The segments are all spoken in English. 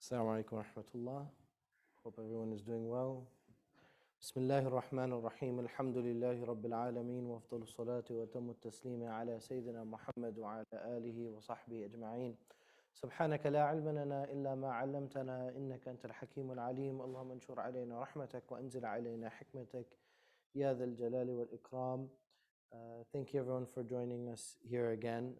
Assalamu alaikum wa rahmatullah. Hope everyone is doing well. Bismillahir Rahmanir Rahim. Alhamdulillahi Rabbil Alameen. Wa afdalu salatu wa tamu taslima ala Sayyidina Muhammad wa ala alihi wa sahbihi ajma'een. سبحانك لا علم لنا إلا ما علمتنا إنك أنت الحكيم العليم اللهم انشر علينا رحمتك وأنزل علينا حكمتك يا ذا الجلال والإكرام. Thank you everyone for joining us here again.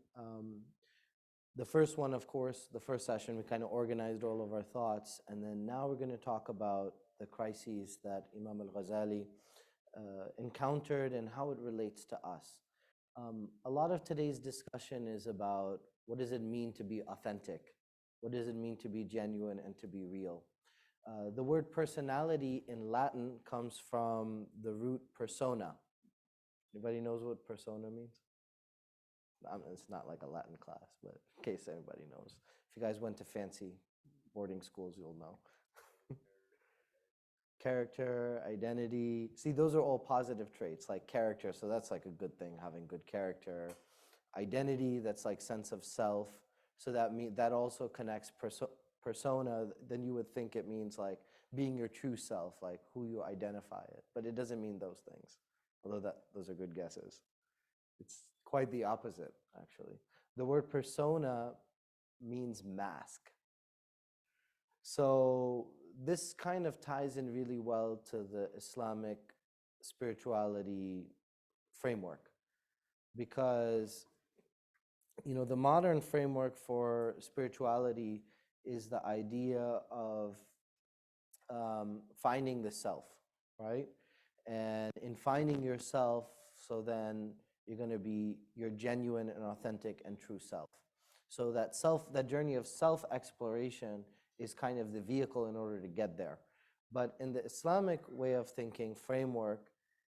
The first one, of course, the first session, we kind of organized all of our thoughts, and then now we're going to talk about the crises that Imam al-Ghazali encountered and how it relates to us. A lot of today's discussion is about what does it mean to be authentic? What does it mean to be genuine and to be real? The word personality in Latin comes from the root persona. Anybody knows what persona means? It's not like a Latin class, but in case anybody knows. If you guys went to fancy boarding schools, you'll know. Character, identity. See, those are all positive traits, like character. So that's like a good thing, having good character. Identity, that's like sense of self. So that also connects persona. Then you would think it means like being your true self, like who you identify it. But it doesn't mean those things, although those are good guesses. It's quite the opposite, actually. The word persona means mask. So this kind of ties in really well to the Islamic spirituality framework, because the modern framework for spirituality is the idea of finding the self, right? And in finding yourself, so then you're going to be your genuine and authentic and true self. So that journey of self-exploration is kind of the vehicle in order to get there. But in the Islamic way of thinking framework,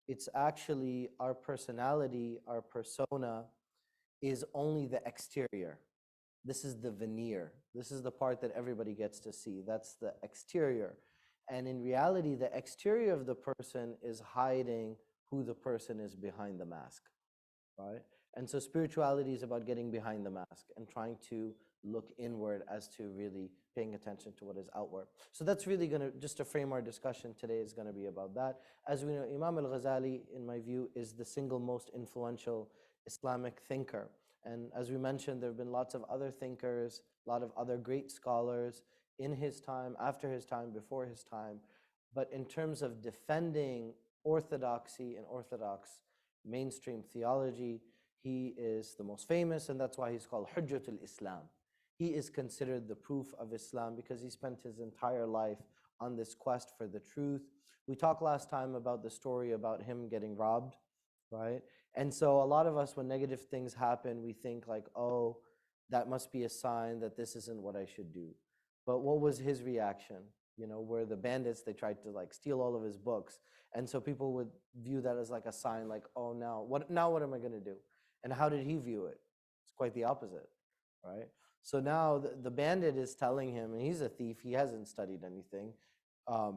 it's actually our personality, our persona is only the exterior. This is the veneer. This is the part that everybody gets to see. That's the exterior. And in reality, the exterior of the person is hiding who the person is behind the mask. Right? And so spirituality is about getting behind the mask and trying to look inward as to really paying attention to what is outward. So that's really just to frame our discussion today is going to be about that. As we know, Imam al-Ghazali, in my view, is the single most influential Islamic thinker. And as we mentioned, there have been lots of other thinkers, a lot of other great scholars in his time, after his time, before his time. But in terms of defending orthodoxy and orthodox mainstream theology, he is the most famous, and that's why he's called Hujjatul Islam. He is considered the proof of Islam because he spent his entire life on this quest for the truth. We talked last time about the story about him getting robbed, right? And so a lot of us, when negative things happen, we think like, oh, that must be a sign that this isn't what I should do. But what was his reaction? Where the bandits, they tried to like steal all of his books. And so people would view that as like a sign, like, oh, now what am I going to do? And how did he view it? It's quite the opposite, right? So now the bandit is telling him, and he's a thief, he hasn't studied anything,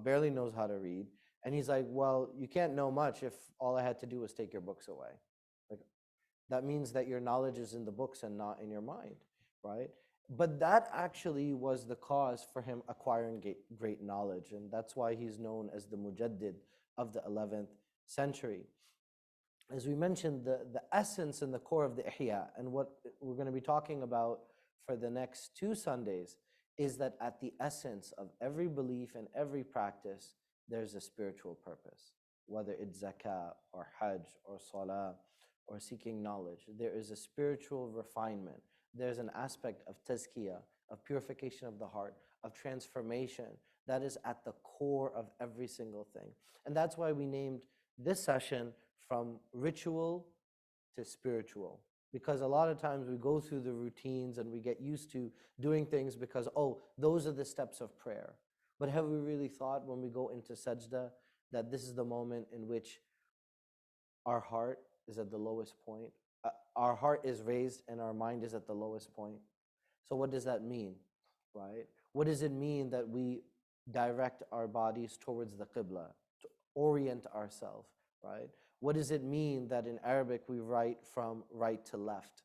barely knows how to read. And he's like, well, you can't know much if all I had to do was take your books away. Like, that means that your knowledge is in the books and not in your mind, right? But that actually was the cause for him acquiring great knowledge. And that's why he's known as the Mujaddid of the 11th century. As we mentioned, the essence and the core of the Ihya, and what we're going to be talking about for the next 2 Sundays, is that at the essence of every belief and every practice, there's a spiritual purpose. Whether it's zakah or hajj or salah or seeking knowledge, there is a spiritual refinement. There's an aspect of tazkiyah, of purification of the heart, of transformation that is at the core of every single thing. And that's why we named this session From Ritual to Spiritual. Because a lot of times we go through the routines and we get used to doing things because, oh, those are the steps of prayer. But have we really thought when we go into sajda that this is the moment in which our heart is at the lowest point? Our heart is raised and our mind is at the lowest point. So what does that mean, right? What does it mean that we direct our bodies towards the qibla, to orient ourselves, right? What does it mean that in Arabic we write from right to left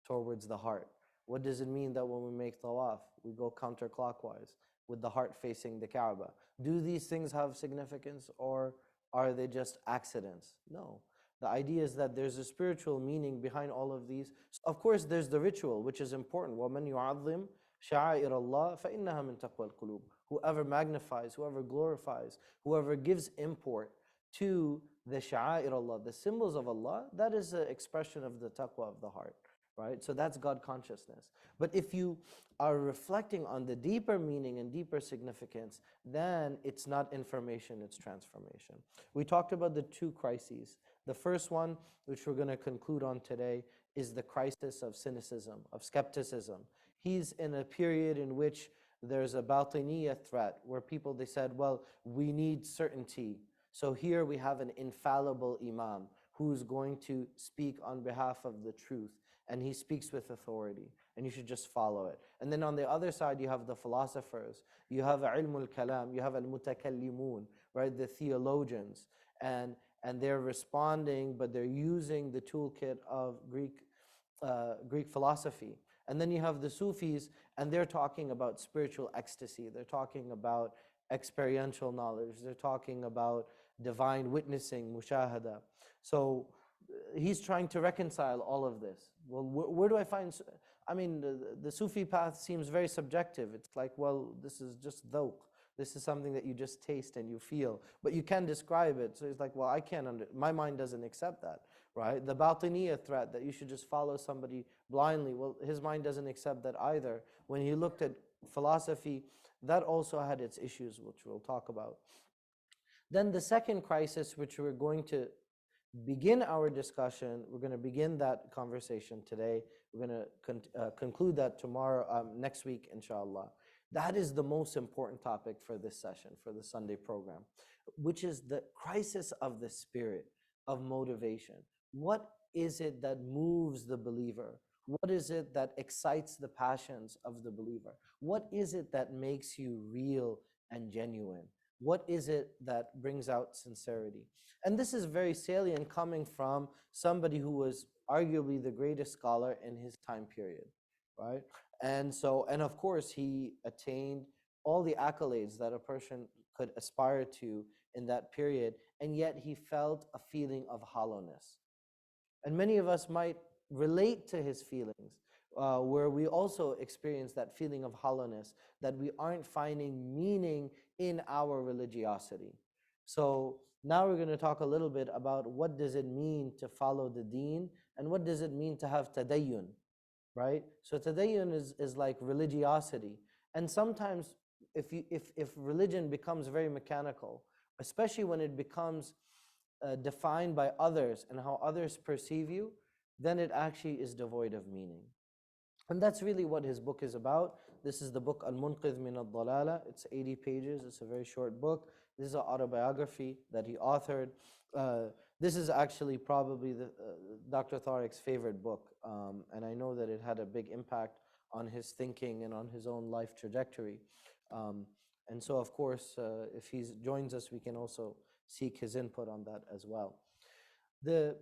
towards the heart? What does it mean that when we make tawaf, we go counterclockwise? with the heart facing the Kaaba. Do these things have significance, or are they just accidents? No. The idea is that there's a spiritual meaning behind all of these. So of course, there's the ritual, which is important. وَمَنْ يُعَظِّمْ شَعَائِرَ اللَّهِ فَإِنَّهَا مِنْ تَقْوَى الْقُلُوبِ. Whoever magnifies, whoever glorifies, whoever gives import to the sha'air Allah, the symbols of Allah, that is an expression of the taqwa of the heart, right? So that's God consciousness. But if you are reflecting on the deeper meaning and deeper significance, then it's not information, it's transformation. We talked about the two crises. The first one, which we're going to conclude on today, is the crisis of cynicism, of skepticism. He's in a period in which there's a batiniya threat, where people, they said, well, we need certainty. So here we have an infallible Imam who's going to speak on behalf of the truth, and he speaks with authority, and you should just follow it. And then on the other side, you have the philosophers, you have ilmul kalam, you have al-mutakallimun, right, the theologians, and they're responding, but they're using the toolkit of Greek philosophy. And then you have the Sufis, and they're talking about spiritual ecstasy, they're talking about experiential knowledge, they're talking about divine witnessing, mushahada. So he's trying to reconcile all of this. Well, where do I find, I mean, the Sufi path seems very subjective. It's like, well, this is just dhawq. This is something that you just taste and you feel, but you can describe it. So he's like, well, I can't, my mind doesn't accept that, right? The batiniya threat that you should just follow somebody blindly, well, his mind doesn't accept that either. When he looked at philosophy, that also had its issues, which we'll talk about. Then the second crisis, which we're going to begin our discussion, we're going to begin that conversation today. We're going to conclude that tomorrow, next week, inshallah. That is the most important topic for this session, for the Sunday program, which is the crisis of the spirit, of motivation. What is it that moves the believer? What is it that excites the passions of the believer? What is it that makes you real and genuine? What is it that brings out sincerity? And this is very salient coming from somebody who was arguably the greatest scholar in his time period, right? And so, and of course, he attained all the accolades that a person could aspire to in that period, and yet he felt a feeling of hollowness. And many of us might relate to his feelings, where we also experience that feeling of hollowness, that we aren't finding meaning in our religiosity. So now we're going to talk a little bit about what does it mean to follow the deen, and what does it mean to have tadayyun, right? So tadayyun is like religiosity. And sometimes if religion becomes very mechanical, especially when it becomes defined by others and how others perceive you, then it actually is devoid of meaning. And that's really what his book is about. This is the book Al-Munqidh min al-Dalala. It's 80 pages. It's a very short book. This is an autobiography that he authored. This is actually probably Dr. Tariq's favorite book. And I know that it had a big impact on his thinking and on his own life trajectory. And so, of course, if he joins us, we can also seek his input on that as well. The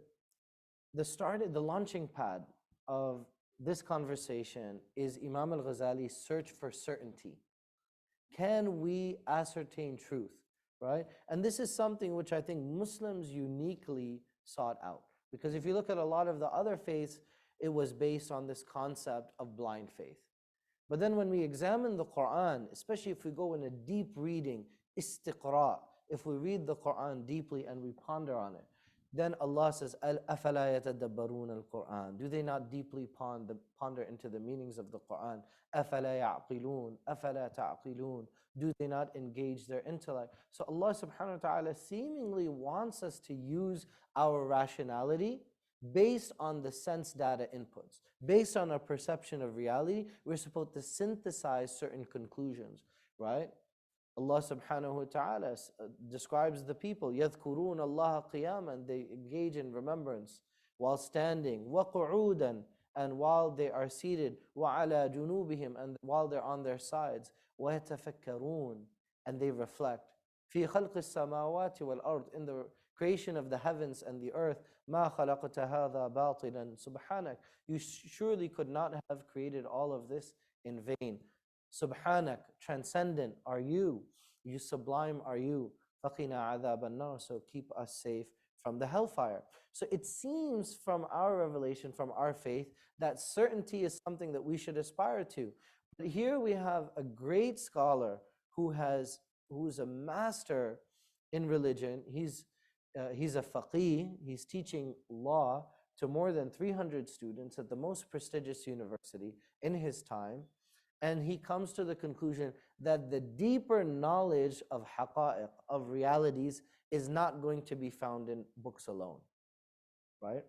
launching pad of this conversation is Imam al-Ghazali's search for certainty. Can we ascertain truth, right? And this is something which I think Muslims uniquely sought out. Because if you look at a lot of the other faiths, it was based on this concept of blind faith. But then when we examine the Quran, especially if we go in a deep reading, istiqra, if we read the Quran deeply and we ponder on it, then Allah says, أَفَلَا يَتَدَبَّرُونَ الْقُرْآنَ. Do they not deeply ponder into the meanings of the Quran? أَفَلَا يَعْقِلُونَ أَفَلَا تَعْقِلُونَ. Do they not engage their intellect? So Allah subhanahu wa ta'ala seemingly wants us to use our rationality based on the sense data inputs. Based on our perception of reality, we're supposed to synthesize certain conclusions, right? Allah subhanahu wa ta'ala describes the people, يَذْكُرُونَ اللَّهَ قِيَامًا. They engage in remembrance while standing, وَقُعُودًا, and while they are seated, وَعَلَى جُنُوبِهِمْ, and while they're on their sides, وَيَتَفَكَّرُونَ, and they reflect. فِي خَلْقِ السَّمَاوَاتِ وَالْأَرْضِ, in the creation of the heavens and the earth. مَا خَلَقْتَ هَذَا بَاطِلًا سُبْحَانَكَ. You surely could not have created all of this in vain. Subhanak, transcendent are you. You sublime are you. فَقِنَا عَذَابَ النَّارِ, so keep us safe from the hellfire. So it seems from our revelation, from our faith, that certainty is something that we should aspire to. But here we have a great scholar who's a master in religion. He's a faqih. He's teaching law to more than 300 students at the most prestigious university in his time. And he comes to the conclusion that the deeper knowledge of haqa'iq, of realities, is not going to be found in books alone, right?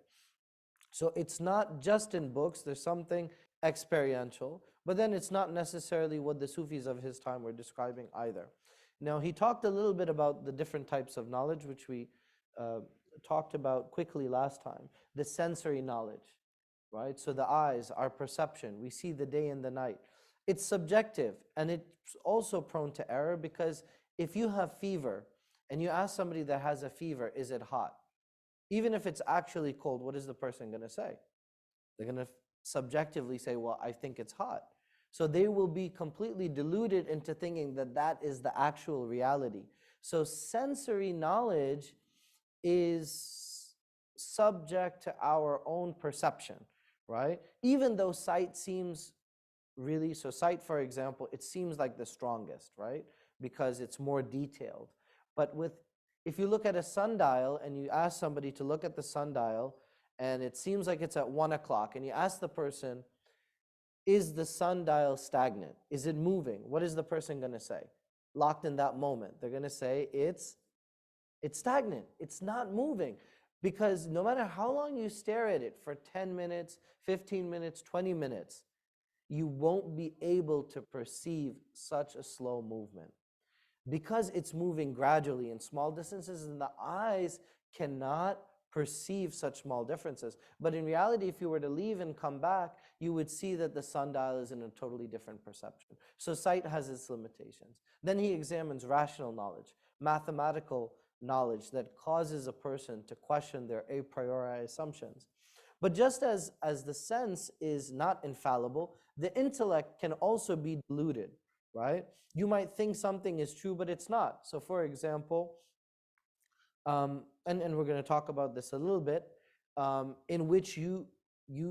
So it's not just in books, there's something experiential, but then it's not necessarily what the Sufis of his time were describing either. Now, he talked a little bit about the different types of knowledge, which we talked about quickly last time. The sensory knowledge, right? So the eyes, our perception, we see the day and the night. It's subjective, and it's also prone to error, because if you have fever and you ask somebody that has a fever, is it hot? Even if it's actually cold, what is the person going to say? They're going to subjectively say, well, I think it's hot. So they will be completely deluded into thinking that that is the actual reality. So sensory knowledge is subject to our own perception, right? Even though sight seems really, so sight, for example, it seems like the strongest, right? Because it's more detailed. But if you look at a sundial and you ask somebody to look at the sundial and it seems like it's at 1 o'clock, and you ask the person, is the sundial stagnant? Is it moving? What is the person going to say? Locked in that moment, they're going to say it's stagnant. It's not moving. Because no matter how long you stare at it, for 10 minutes, 15 minutes, 20 minutes, you won't be able to perceive such a slow movement. Because it's moving gradually in small distances, and the eyes cannot perceive such small differences. But in reality, if you were to leave and come back, you would see that the sundial is in a totally different perception. So sight has its limitations. Then he examines rational knowledge, mathematical knowledge that causes a person to question their a priori assumptions. But just as the sense is not infallible, the intellect can also be deluded, right? You might think something is true, but it's not. So for example, and we're going to talk about this a little bit, in which you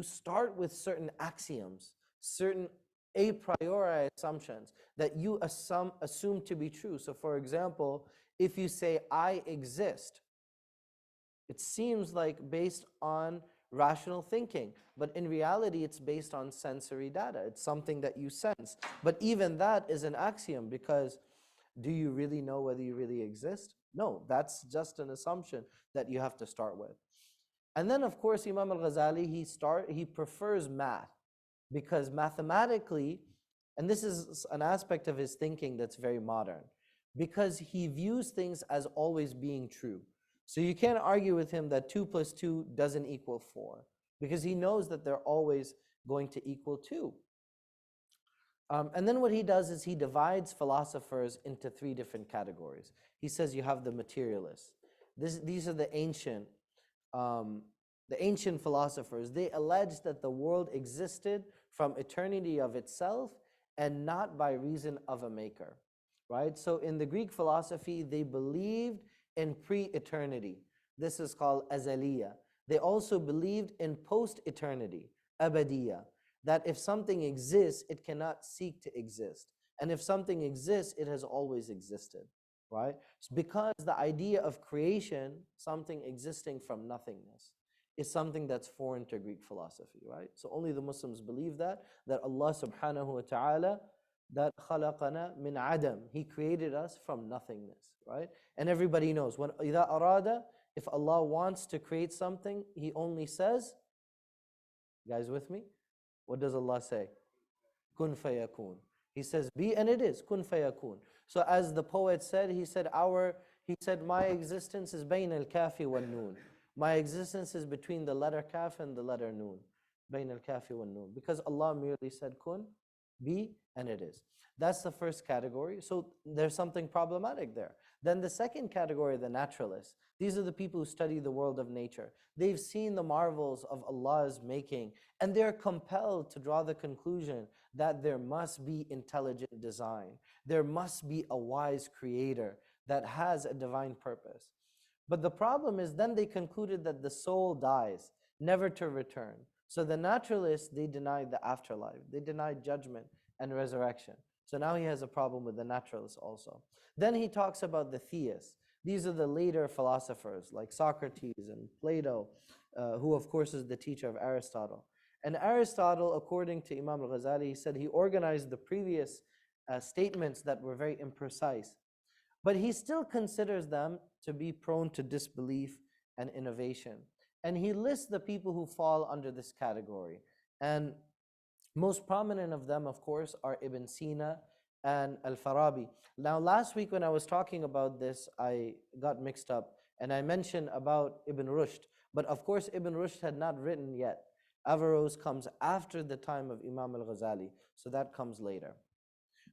start with certain axioms, certain a priori assumptions that you assume to be true. So for example, if you say, I exist, it seems like based on rational thinking, but in reality it's based on sensory data. It's something that you sense. But even that is an axiom, because do you really know whether you really exist? No, that's just an assumption that you have to start with. And then of course Imam al-Ghazali, he prefers math, because mathematically, and this is an aspect of his thinking that's very modern, because he views things as always being true. So you can't argue with him that 2 + 2 doesn't equal 4, because he knows that they're always going to equal 2. And then what he does is he divides philosophers into 3 different categories. He says you have the materialists. These are the ancient philosophers. They allege that the world existed from eternity of itself and not by reason of a maker, right? So in the Greek philosophy, they believed in pre-eternity. This is called azaliya. They also believed in post-eternity, abadiya, that if something exists, it cannot seek to exist. And if something exists, it has always existed, right? It's because the idea of creation, something existing from nothingness, is something that's foreign to Greek philosophy, right? So only the Muslims believe that Allah subhanahu wa ta'ala, that khalaqana min adam, He created us from nothingness, right? And everybody knows, when إِذَا أَرَادَ, if Allah wants to create something, He only says, you guys with me? What does Allah say? Kun fayakun. He says, be, and it is, kun fayakun. So as the poet said, he said, my existence is bayn al-kafi wal-noon. My existence is between the letter kaf and the letter noon. Bayn al-kafi wal-noon. Because Allah merely said kun, be, and it is. That's the first category. So there's something problematic there. Then the second category, the naturalists. These are the people who study the world of nature. They've seen the marvels of Allah's making, and they're compelled to draw the conclusion that there must be intelligent design. There must be a wise creator that has a divine purpose. But the problem is then they concluded that the soul dies, never to return. So the naturalists, they denied the afterlife. They denied judgment and resurrection. So now he has a problem with the naturalists also. Then he talks about the theists. These are the later philosophers like Socrates and Plato, who of course is the teacher of Aristotle. And Aristotle, according to Imam al-Ghazali, he said he organized the previous statements that were very imprecise. But he still considers them to be prone to disbelief and innovation. And he lists the people who fall under this category. And most prominent of them, of course, are Ibn Sina and Al-Farabi. Now, last week when I was talking about this, I got mixed up and I mentioned about Ibn Rushd. But of course, Ibn Rushd had not written yet. Averroes comes after the time of Imam al-Ghazali, so that comes later.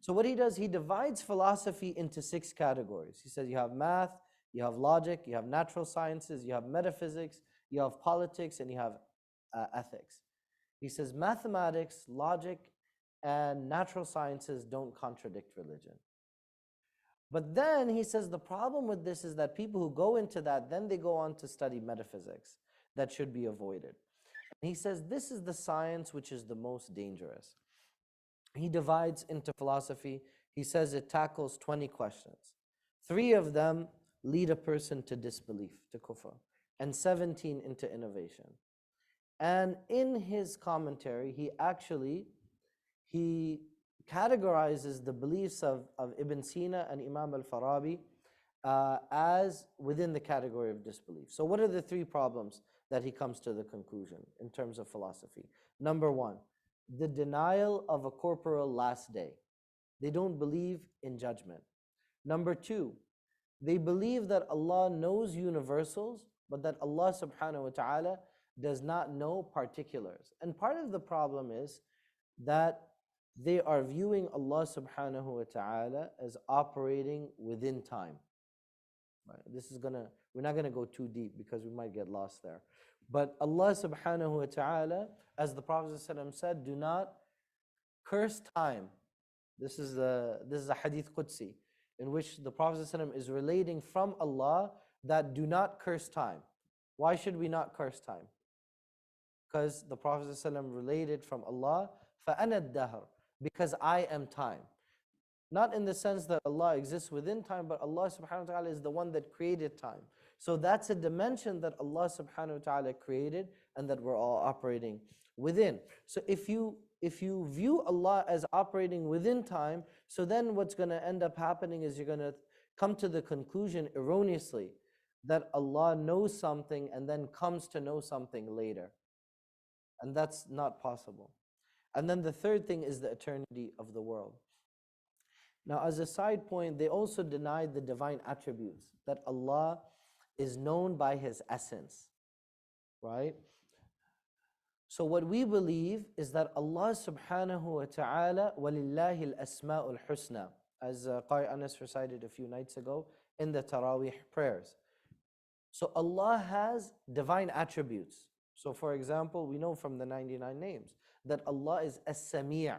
So what he does, he divides philosophy into 6 categories. He says you have math, you have logic, you have natural sciences, you have metaphysics, you have politics, and you have ethics. He says mathematics, logic, and natural sciences don't contradict religion. But then he says the problem with this is that people who go into that, then they go on to study metaphysics that should be avoided. And he says this is the science which is the most dangerous. He divides into philosophy. He says it tackles 20 questions. 3 of them lead a person to disbelief, to kufr, and 17 into innovation. And in his commentary, he categorizes the beliefs of Ibn Sina and Imam al-Farabi as within the category of disbelief. So what are the 3 problems that he comes to the conclusion in terms of philosophy? Number 1, the denial of a corporal last day. They don't believe in judgment. Number 2, they believe that Allah knows universals, but that Allah subhanahu wa ta'ala does not know particulars. And part of the problem is that they are viewing Allah subhanahu wa ta'ala as operating within time. Right? We're not gonna go too deep because we might get lost there. But Allah subhanahu wa ta'ala, as the Prophet said, do not curse time. This is a hadith Qudsi in which the Prophet is relating from Allah that do not curse time. Why should we not curse time? Because the Prophet related from Allah, فَأَنَا الدَّهْرُ, because I am time. Not in the sense that Allah exists within time, but Allah subhanahu wa ta'ala is the one that created time. So that's a dimension that Allah subhanahu wa ta'ala created and that we're all operating within. So if you view Allah as operating within time, so then what's going to end up happening is you're going to come to the conclusion erroneously that Allah knows something and then comes to know something later. And that's not possible. And then the third thing is the eternity of the world. Now, as a side point, they also denied the divine attributes, that Allah is known by His essence, right? So what we believe is that Allah subhanahu wa ta'ala, وَلِلَّهِ الْأَسْمَاءُ الْحُسْنَى, as Qari Anas recited a few nights ago in the Taraweeh prayers. So Allah has divine attributes. So for example, we know from the 99 names that Allah is As-Sami',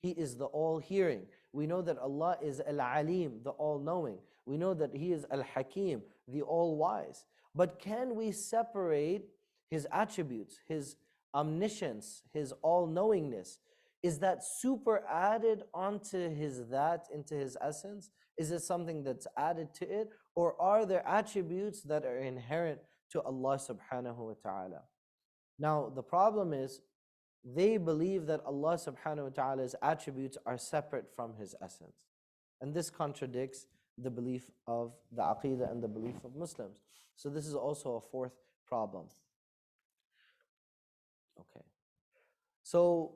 He is the all-hearing. We know that Allah is Al-Alim, the all-knowing. We know that He is Al-Hakim, the all-wise. But can we separate His attributes, His omniscience, His all-knowingness? Is that super added onto His that, into His essence? Is it something that's added to it? Or are there attributes that are inherent to Allah subhanahu wa ta'ala? Now, the problem is, they believe that Allah subhanahu wa ta'ala's attributes are separate from His essence. And this contradicts the belief of the Aqidah and the belief of Muslims. So this is also a fourth problem. Okay. So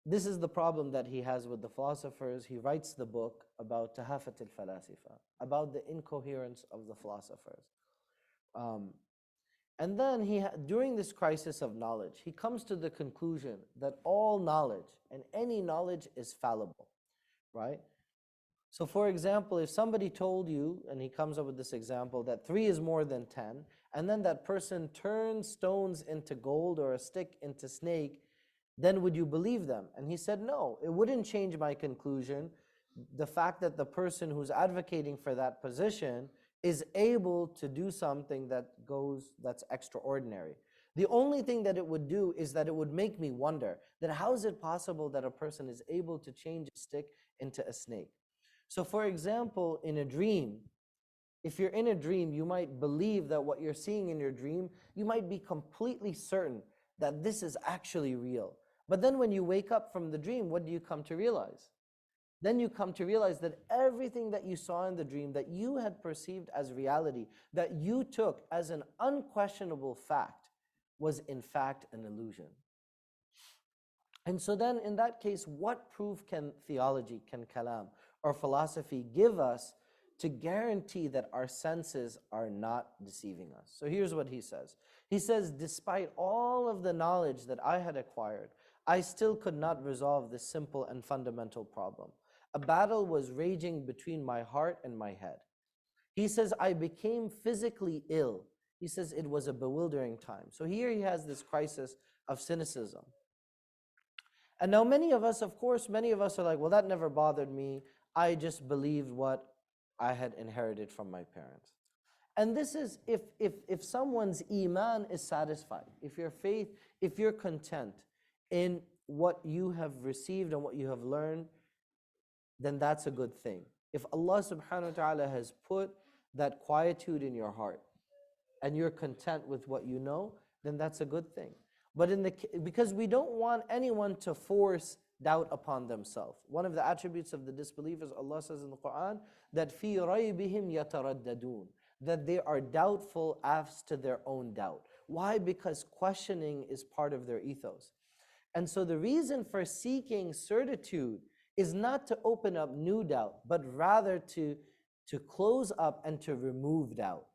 this is the problem that he has with the philosophers. He writes the book about Tahafat al-Falasifa, about the incoherence of the philosophers. And then during this crisis of knowledge, he comes to the conclusion that all knowledge and any knowledge is fallible, right? So for example, if somebody told you, and he comes up with this example, that 3 is more than 10, and then that person turns stones into gold or a stick into snake, then would you believe them? And he said, no, it wouldn't change my conclusion. The fact that the person who's advocating for that position is able to do something that's extraordinary. The only thing that it would do is that it would make me wonder that how is it possible that a person is able to change a stick into a snake? So for example, in a dream, if you're in a dream, you might believe that what you're seeing in your dream, you might be completely certain that this is actually real. But then when you wake up from the dream, what do you come to realize? Then you come to realize that everything that you saw in the dream, that you had perceived as reality, that you took as an unquestionable fact, was in fact an illusion. And so then in that case, what proof can theology, can kalam, or philosophy give us to guarantee that our senses are not deceiving us? So here's what he says. He says, despite all of the knowledge that I had acquired, I still could not resolve this simple and fundamental problem. A battle was raging between my heart and my head. He says, I became physically ill. He says, it was a bewildering time. So here he has this crisis of cynicism. And now many of us, of course, many of us are like, well, that never bothered me. I just believed what I had inherited from my parents. And this is if someone's iman is satisfied, if your faith, if you're content in what you have received and what you have learned, then that's a good thing. If Allah subhanahu wa ta'ala has put that quietude in your heart and you're content with what you know, then that's a good thing. But because we don't want anyone to force doubt upon themselves. One of the attributes of the disbelievers, Allah says in the Quran, that فِي رَيْبِهِمْ يَتَرَدَّدُونَ, that they are doubtful as to their own doubt. Why? Because questioning is part of their ethos. And so the reason for seeking certitude is not to open up new doubt, but rather to close up and to remove doubt.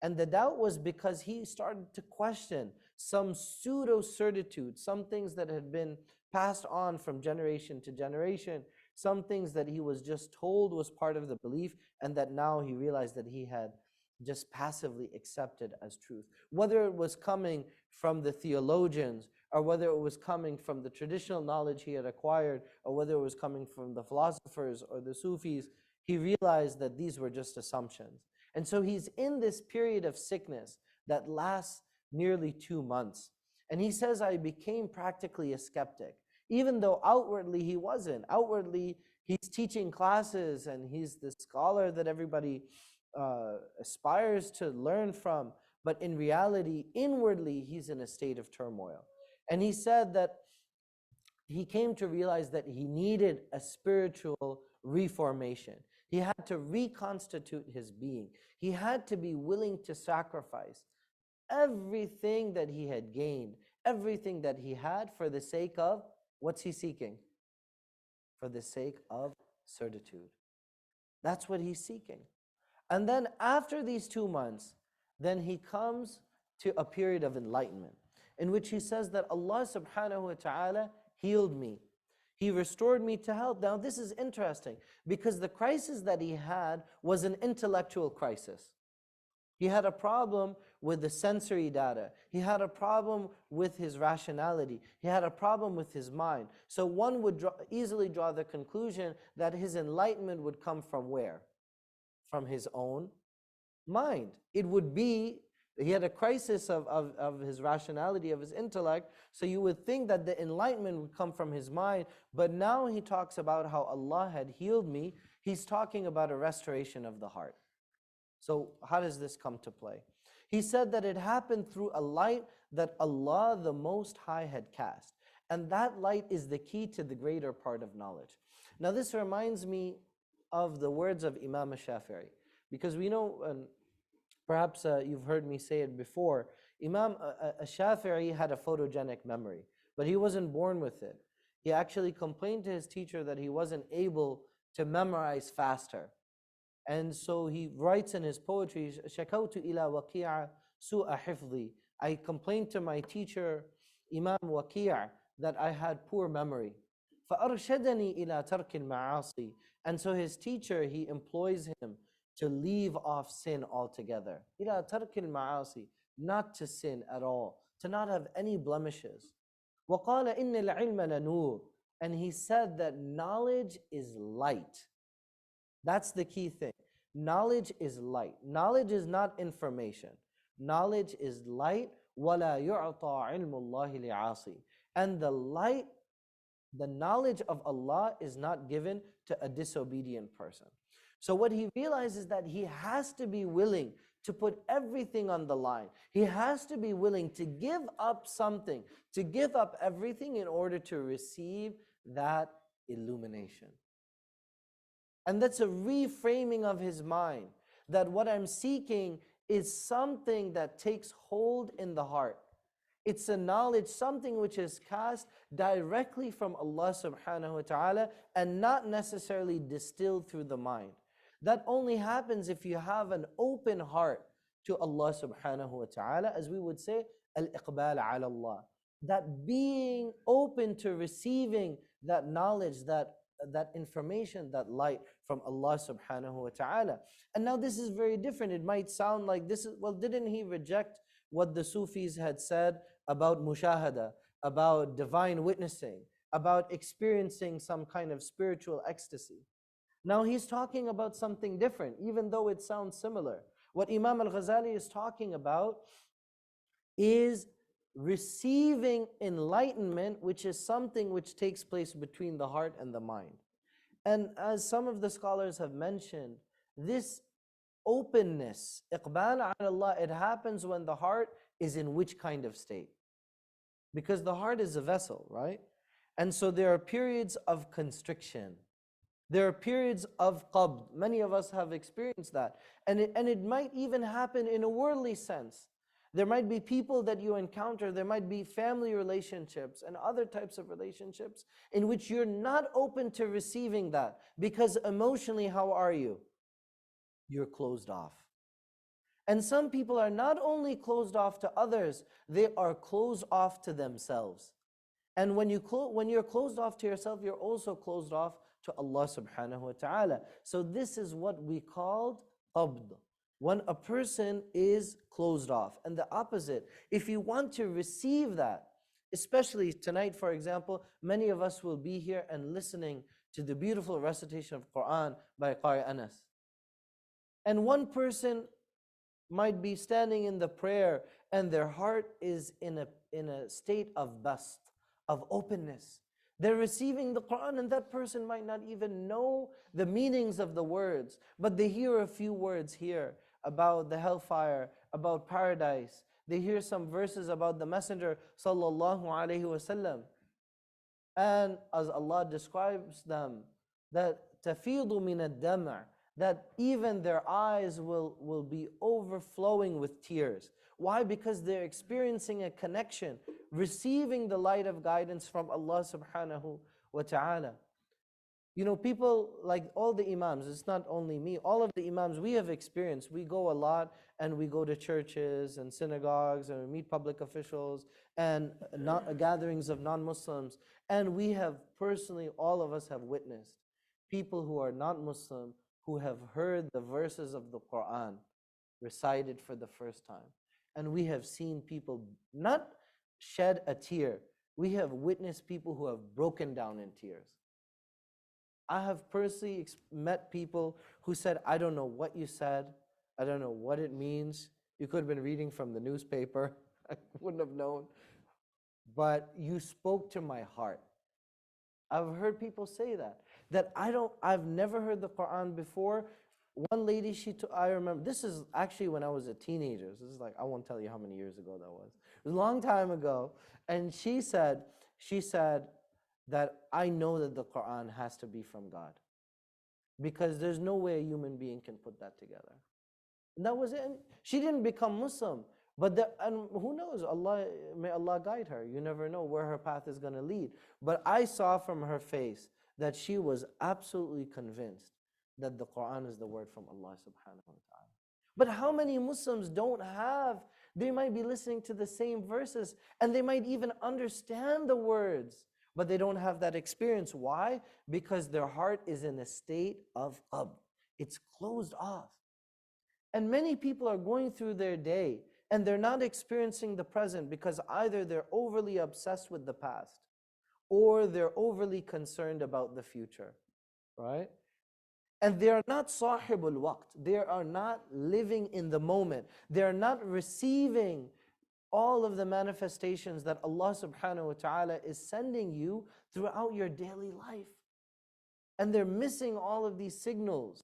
And the doubt was because he started to question some pseudo-certitude, some things that had been passed on from generation to generation, some things that he was just told was part of the belief, and that now he realized that he had just passively accepted as truth. Whether it was coming from the theologians, or whether it was coming from the traditional knowledge he had acquired, or whether it was coming from the philosophers or the Sufis, he realized that these were just assumptions. And so he's in this period of sickness that lasts nearly 2 months. And he says, I became practically a skeptic, even though outwardly he wasn't. Outwardly, he's teaching classes and he's the scholar that everybody aspires to learn from. But in reality, inwardly, he's in a state of turmoil. And he said that he came to realize that he needed a spiritual reformation. He had to reconstitute his being. He had to be willing to sacrifice everything that he had gained, everything that he had, for the sake of, what's he seeking? For the sake of certitude. That's what he's seeking. And then after these 2 months, then he comes to a period of enlightenment, in which he says that Allah subhanahu wa ta'ala healed me. He restored me to health. Now this is interesting, because the crisis that he had was an intellectual crisis. He had a problem with the sensory data. He had a problem with his rationality. He had a problem with his mind. So one would easily draw the conclusion that his enlightenment would come from where? From his own mind. It would be, he had a crisis of his rationality, of his intellect, so you would think that the enlightenment would come from his mind, but now he talks about how Allah had healed me. He's talking about a restoration of the heart. So how does this come to play? He said that it happened through a light that Allah the Most High had cast. And that light is the key to the greater part of knowledge. Now this reminds me of the words of Imam Shafi'i. Because we know, and perhaps you've heard me say it before, Imam Shafi'i had a photogenic memory, but he wasn't born with it. He actually complained to his teacher that he wasn't able to memorize faster. And so he writes in his poetry, شَكَوْتُ إِلَى وَكِيعَ سُوءَ حِفْظِي, I complained to my teacher, Imam Waqi', that I had poor memory. فَأَرْشَدَنِي إِلَى تَرْكِ الْمَعَاصِي. And so his teacher, he employs him to leave off sin altogether. إِلَى تَرْكِ الْمَعَاصِي, not to sin at all, to not have any blemishes. وَقَالَ إِنَّ الْعِلْمَ لَنُورٌ. And he said that knowledge is light. That's the key thing. Knowledge is light. Knowledge is not information. Knowledge is light. وَلَا يُعْطَى عِلْمُ اللَّهِ لِعَاصِي. And the light, the knowledge of Allah is not given to a disobedient person. So what he realizes is that he has to be willing to put everything on the line. He has to be willing to give up something, to give up everything in order to receive that illumination. And that's a reframing of his mind, that what I'm seeking is something that takes hold in the heart. It's a knowledge, something which is cast directly from Allah subhanahu wa ta'ala and not necessarily distilled through the mind. That only happens if you have an open heart to Allah subhanahu wa ta'ala, as we would say, al-iqbal ala Allah. That being open to receiving that knowledge, that information, that light from Allah subhanahu wa ta'ala. And now this is very different. It might sound like this is, well, didn't he reject what the Sufis had said about mushahada, about divine witnessing, about experiencing some kind of spiritual ecstasy? Now he's talking about something different, even though it sounds similar. What Imam al-Ghazali is talking about is receiving enlightenment, which is something which takes place between the heart and the mind. And as some of the scholars have mentioned, this openness, iqbal ala Allah, it happens when the heart is in which kind of state? Because the heart is a vessel, right? And so there are periods of constriction. There are periods of qabd. Many of us have experienced that. And it might even happen in a worldly sense. There might be people that you encounter, there might be family relationships and other types of relationships in which you're not open to receiving that. Because emotionally, how are you? You're closed off. And some people are not only closed off to others, they are closed off to themselves. And when you're closed off to yourself, you're also closed off to Allah subhanahu wa ta'ala. So this is what we called qabd, when a person is closed off. And the opposite, if you want to receive that, especially tonight, for example, many of us will be here and listening to the beautiful recitation of Quran by Qari Anas. And one person might be standing in the prayer and their heart is in a state of bast, of openness. They're receiving the Quran and that person might not even know the meanings of the words, but they hear a few words here about the hellfire, about paradise. They hear some verses about the Messenger sallallahu alaihi wasallam. And as Allah describes them, that tafidu min ad-dam', that even their eyes will be overflowing with tears. Why? Because they're experiencing a connection, receiving the light of guidance from Allah subhanahu wa ta'ala. You know, people like all the Imams, it's not only me, all of the Imams we have experienced. We go a lot and we go to churches and synagogues and we meet public officials and gatherings of non-Muslims. And we have personally, all of us have witnessed people who are not Muslim who have heard the verses of the Quran recited for the first time. And we have seen people not shed a tear. We have witnessed people who have broken down in tears. I have personally met people who said, I don't know what you said. I don't know what it means. You could have been reading from the newspaper. I wouldn't have known. But you spoke to my heart. I've heard people say that I've never heard the Quran before. One lady, I remember, this is actually when I was a teenager. This is like, I won't tell you how many years ago that was. It was a long time ago. And she said that I know that the Quran has to be from God. Because there's no way a human being can put that together. And that was it. And she didn't become Muslim. And who knows, may Allah guide her. You never know where her path is going to lead. But I saw from her face that she was absolutely convinced that the Quran is the word from Allah subhanahu wa ta'ala. But how many Muslims don't have, they might be listening to the same verses and they might even understand the words, but they don't have that experience. Why? Because their heart is in a state of qabd. It's closed off. And many people are going through their day and they're not experiencing the present because either they're overly obsessed with the past or they're overly concerned about the future, right? And they are not sahibul waqt. They are not living in the moment. They are not receiving all of the manifestations that Allah subhanahu wa ta'ala is sending you throughout your daily life. And they're missing all of these signals,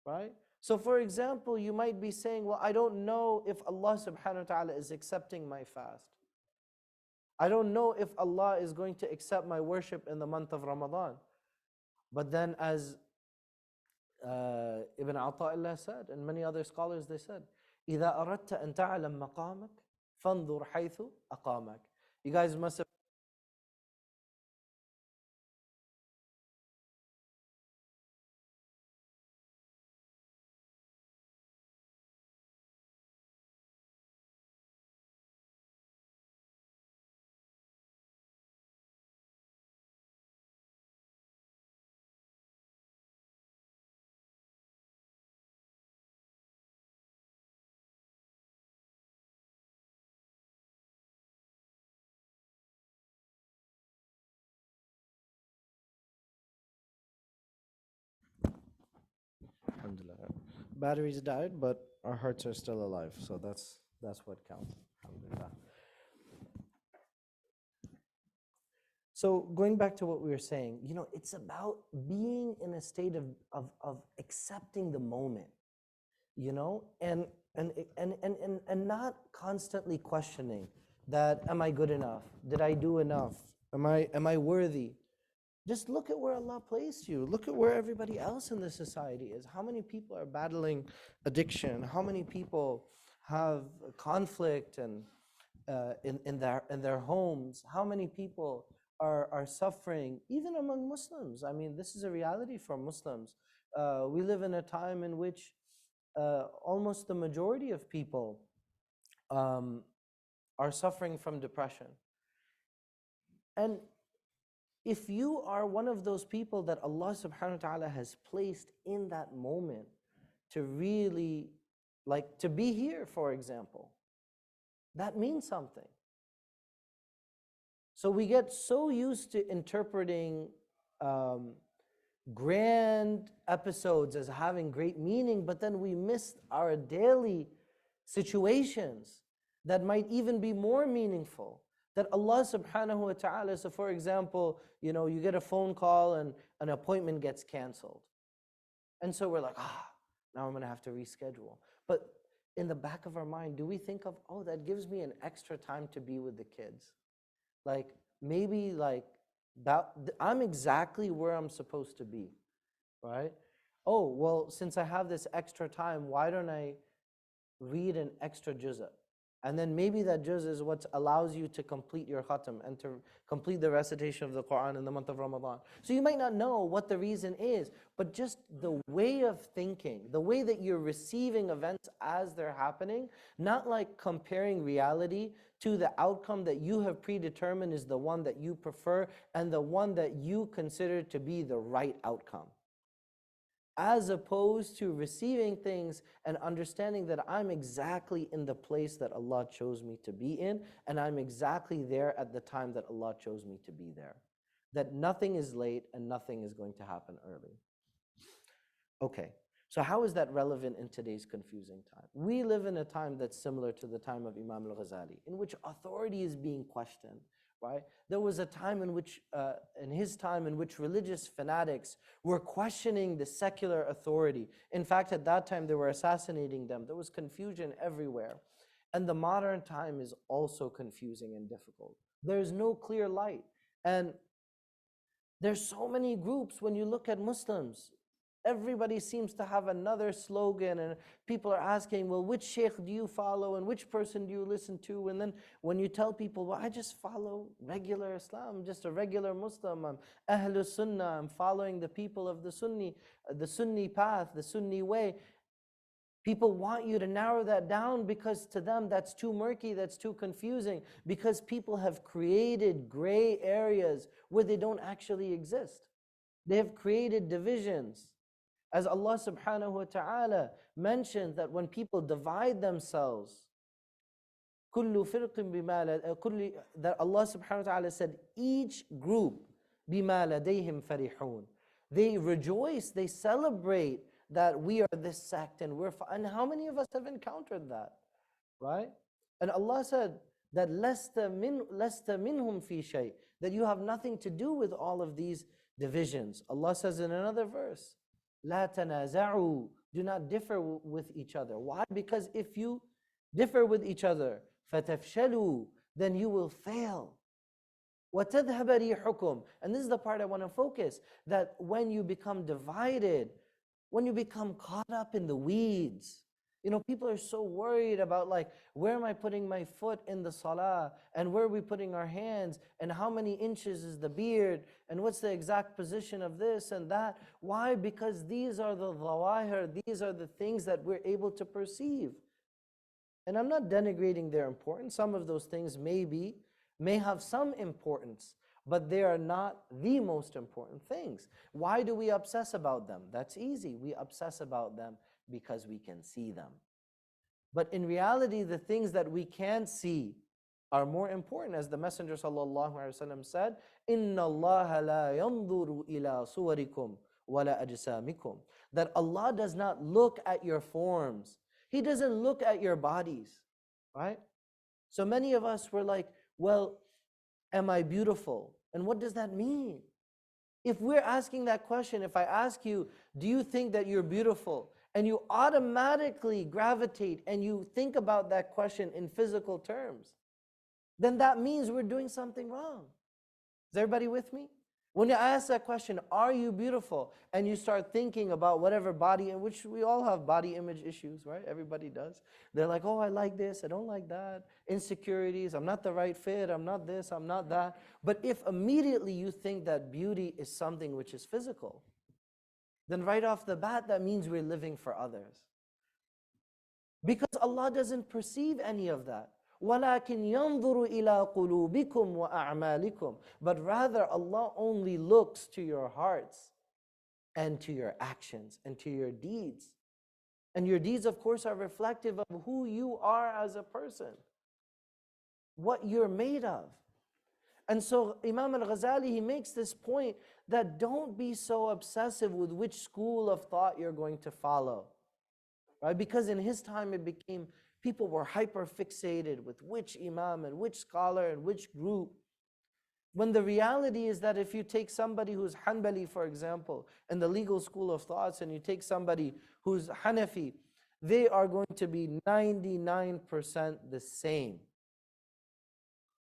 right? So for example, you might be saying, well, I don't know if Allah subhanahu wa ta'ala is accepting my fast. I don't know if Allah is going to accept my worship in the month of Ramadan. But then as Ibn Ata'illah said, and many other scholars, they said, إِذَا أَرَدْتَ أَن تَعْلَمْ مَقَامَكَ فَانْظُرْ حَيْثُ أَقَامَكَ. You guys must have Alhamdulillah. Batteries died, but our hearts are still alive. So that's what counts. Alhamdulillah. So going back to what we were saying, it's about being in a state of accepting the moment, and not constantly questioning that, am I good enough? Did I do enough? Am I worthy? Just look at where Allah placed you. Look at where everybody else in the society is. How many people are battling addiction? How many people have conflict and in their homes? How many people are suffering, even among Muslims? I mean, this is a reality for Muslims. We live in a time in which almost the majority of people are suffering from depression. And if you are one of those people that Allah subhanahu wa ta'ala has placed in that moment to really, like to be here, for example, that means something. So we get so used to interpreting grand episodes as having great meaning, but then we miss our daily situations that might even be more meaningful. That Allah subhanahu wa ta'ala, so for example, you get a phone call and an appointment gets canceled. And so we're like, now I'm gonna have to reschedule. But in the back of our mind, do we think of, that gives me an extra time to be with the kids? Like, maybe like, I'm exactly where I'm supposed to be, right? Oh, well, since I have this extra time, why don't I read an extra juz'ah? And then maybe that juz is what allows you to complete your khatam and to complete the recitation of the Quran in the month of Ramadan. So you might not know what the reason is, but just the way of thinking, the way that you're receiving events as they're happening, not like comparing reality to the outcome that you have predetermined is the one that you prefer and the one that you consider to be the right outcome. As opposed to receiving things and understanding that I'm exactly in the place that Allah chose me to be in, and I'm exactly there at the time that Allah chose me to be there. That nothing is late and nothing is going to happen early. Okay, so how is that relevant in today's confusing time? We live in a time that's similar to the time of Imam al-Ghazali, in which authority is being questioned. Right? There was a time in which, in his time, in which religious fanatics were questioning the secular authority. In fact, at that time, they were assassinating them. There was confusion everywhere. And the modern time is also confusing and difficult. There's no clear light. And there's so many groups when you look at Muslims. Everybody seems to have another slogan, and people are asking, well, which sheikh do you follow and which person do you listen to? And then when you tell people, well, I just follow regular Islam, I'm just a regular Muslim, I'm Ahlul Sunnah, I'm following the people of the Sunni path, the Sunni way. People want you to narrow that down because to them that's too murky, that's too confusing, because people have created gray areas where they don't actually exist. They have created divisions. As Allah subhanahu wa ta'ala mentioned that when people divide themselves, كل فرق بما that Allah subhanahu wa ta'ala said, each group بما لديهم فرحون. They rejoice, they celebrate that we are this sect and and how many of us have encountered that, right? And Allah said that لست منهم في شيء, that you have nothing to do with all of these divisions. Allah says in another verse, لا تنازعوا, do not differ with each other. Why? Because if you differ with each other, فَتَفْشَلُوا, then you will fail. وَتَذْهَبَ رِيحُكُمْ. And this is the part I want to focus, that when you become divided, when you become caught up in the weeds, you know, people are so worried about like, where am I putting my foot in the salah? And where are we putting our hands? And how many inches is the beard? And what's the exact position of this and that? Why? Because these are the dhawahir, these are the things that we're able to perceive. And I'm not denigrating their importance. Some of those things may have some importance, but they are not the most important things. Why do we obsess about them? That's easy. We obsess about them because we can see them. But in reality, the things that we can't see are more important. As the Messenger ﷺ said, إِنَّ اللَّهَ لَا يَنْظُرُ إِلَىٰ صُوَرِكُمْ وَلَا أَجْسَامِكُمْ. That Allah does not look at your forms. He doesn't look at your bodies, right? So many of us were like, well, am I beautiful? And what does that mean? If we're asking that question, if I ask you, do you think that you're beautiful? And you automatically gravitate and you think about that question in physical terms, then that means we're doing something wrong. Is everybody with me? When you ask that question, are you beautiful? And you start thinking about whatever body, in which we all have body image issues, right? Everybody does. They're like, oh, I like this, I don't like that. Insecurities, I'm not the right fit, I'm not this, I'm not that. But if immediately you think that beauty is something which is physical, then right off the bat, that means we're living for others. Because Allah doesn't perceive any of that. وَلَكِنْ يَنْظُرُ إِلَىٰ قُلُوبِكُمْ وَأَعْمَالِكُمْ. But rather, Allah only looks to your hearts and to your actions and to your deeds. And your deeds, of course, are reflective of who you are as a person, what you're made of. And so Imam al-Ghazali, he makes this point that don't be so obsessive with which school of thought you're going to follow, right? Because in his time it became, people were hyper fixated with which Imam and which scholar and which group. When the reality is that if you take somebody who's Hanbali, for example, in the legal school of thoughts, and you take somebody who's Hanafi, they are going to be 99% the same.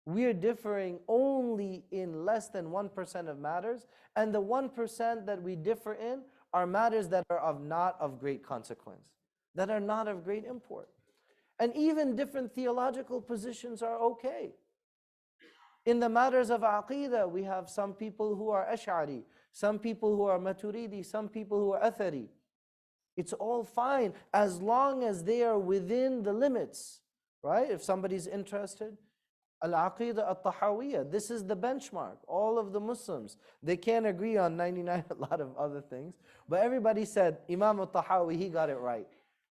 We're differing only in less than 1% of matters, and the 1% that we differ in are matters that are not of great consequence, that are not of great import. And even different theological positions are okay. In the matters of aqeedah, we have some people who are Ash'ari, some people who are Maturidi, some people who are Athari. It's all fine as long as they are within the limits, right? If somebody's interested, Al-Aqidah Al-Tahawiyah, this is the benchmark. All of the Muslims, they can't agree on 99, a lot of other things, but everybody said, Imam Al-Tahawi, he got it right.